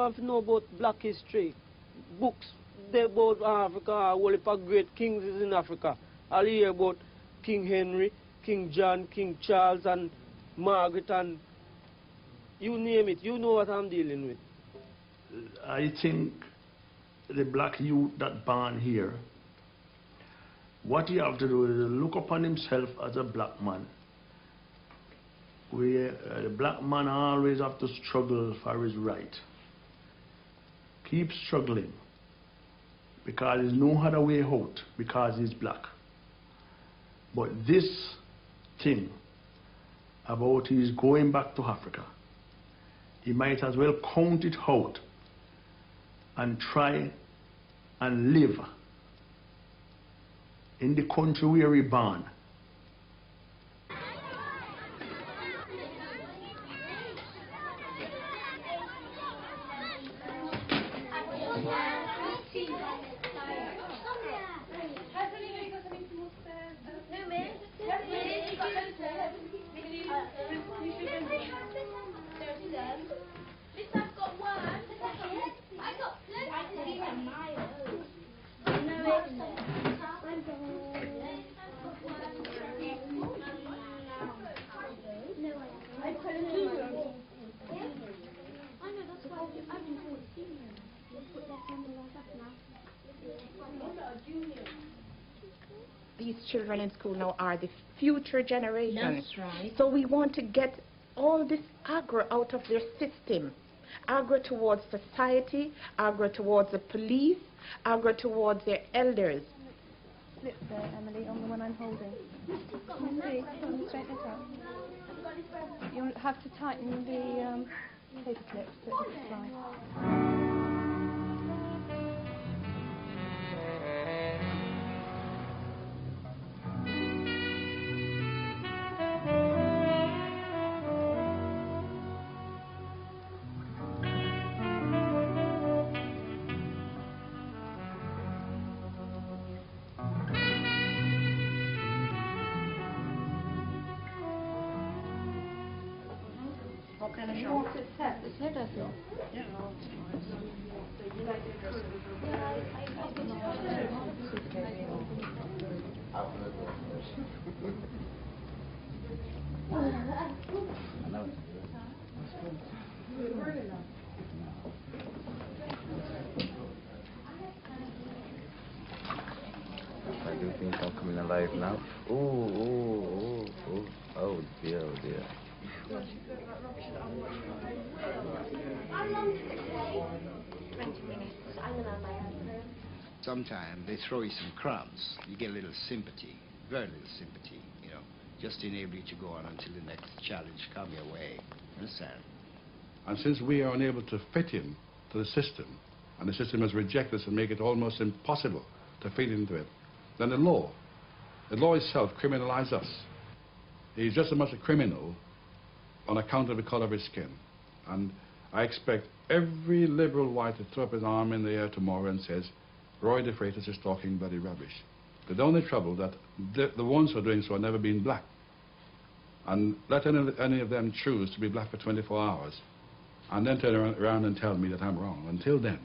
want to know about black history. Books they about Africa, all the great kings is in Africa. I'll hear about King Henry, King John, King Charles, and Margaret, and you name it. You know what I'm dealing with. I think the black youth that born here, what he have to do is look upon himself as a black man. The black man always have to struggle for his right. Keep struggling, because there's no other way out, because he's black. But this thing about his going back to Africa, he might as well count it out and try and live in the country where he born. These children in school now are the future generation. That's right. So we want to get all this aggro out of their system. Aggro towards society, aggro towards the police, aggro towards their elders. Slip there, Emily, on the one I'm holding. Emily, straighten it out. You'll have to tighten the paper clips that it's right. What kind of shop? It's set, I feel. I do think I'm coming alive now. Oh dear, oh dear. Sometimes they throw you some crumbs. You get a little sympathy, very little sympathy, you know, just to enable you to go on until the next challenge come your way. Understand? And since we are unable to fit him to the system, and the system has rejected us and make it almost impossible to fit into it, then the law itself criminalizes us. He's just as much a criminal on account of the color of his skin. And I expect every liberal white to throw up his arm in the air tomorrow and says, Roy de Freitas is talking bloody rubbish. But the only trouble that the ones who are doing so have never been black. And let any of them choose to be black for 24 hours and then turn around and tell me that I'm wrong. Until then,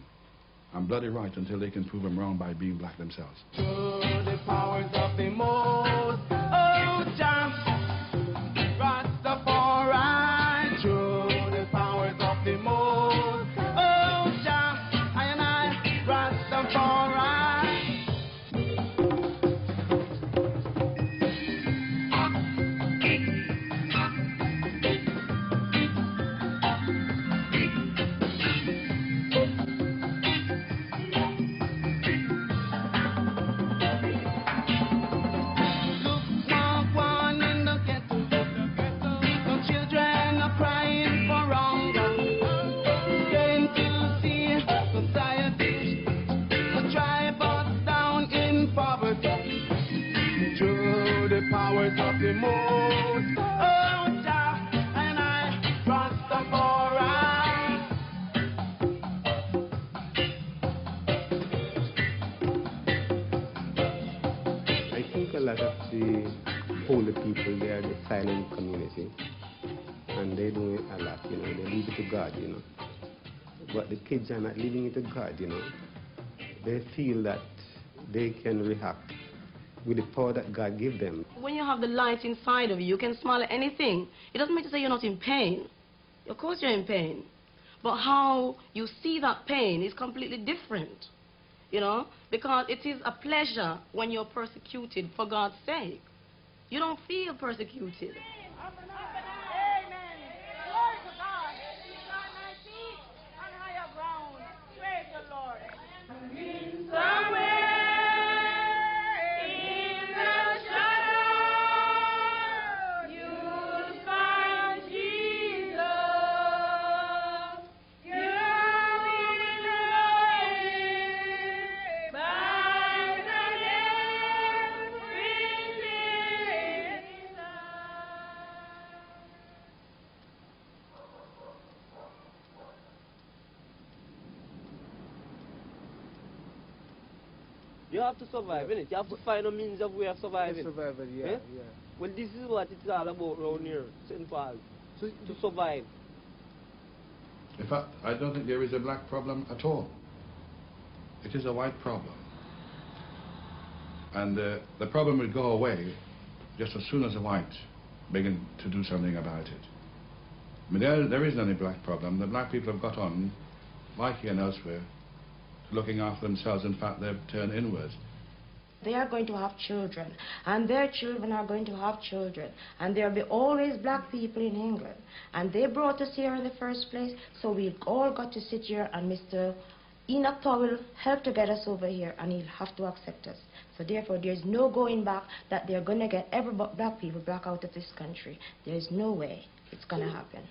I'm bloody right until they can prove I'm wrong by being black themselves. To the powers of the most, oh, Jah, Rastafari. To the powers of the most, oh, Jah, I and I, Rastafari. Powers of the most, oh, Jah, and I, Rastafari. I think a lot of the older people, they are the silent community, and they do a lot, you know, they leave it to God, you know. but the kids are not leaving it to God, you know. They feel that they can react with the power that God gave them. When you have the light inside of you, you can smile at anything. It doesn't mean to say you're not in pain. Of course you're in pain. But how you see that pain is completely different, you know, because it is a pleasure when you're persecuted for God's sake. You don't feel persecuted. You have to survive, innit? You have to find a means of way of surviving. Survival, yeah, eh? yeah. Well, this is what it's all about around here, St. Paul. To survive. In fact, I don't think there is a black problem at all. It is a white problem. And the problem will go away just as soon as the white begin to do something about it. I mean, there isn't any black problem. The black people have got on, like here and elsewhere, looking after themselves. In fact, they've turned inwards. They are going to have children, and their children are going to have children, and there will be always black people in England. And they brought us here in the first place, so we all got to sit here, and Mr. Enoch Powell helped to get us over here, and he'll have to accept us. So therefore, there's no going back that they're going to get every black people back out of this country. There's no way it's going to happen.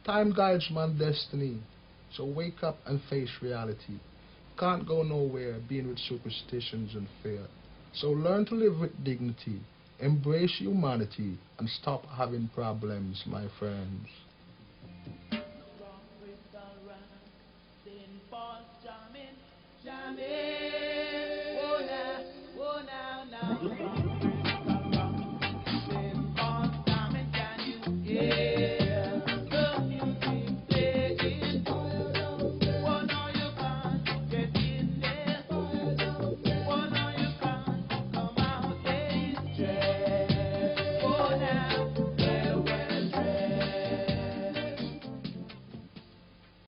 Time guides man's destiny, so wake up and face reality. Can't go nowhere being with superstitions and fear. So learn to live with dignity, embrace humanity, and stop having problems, my friends. Oh, now, now.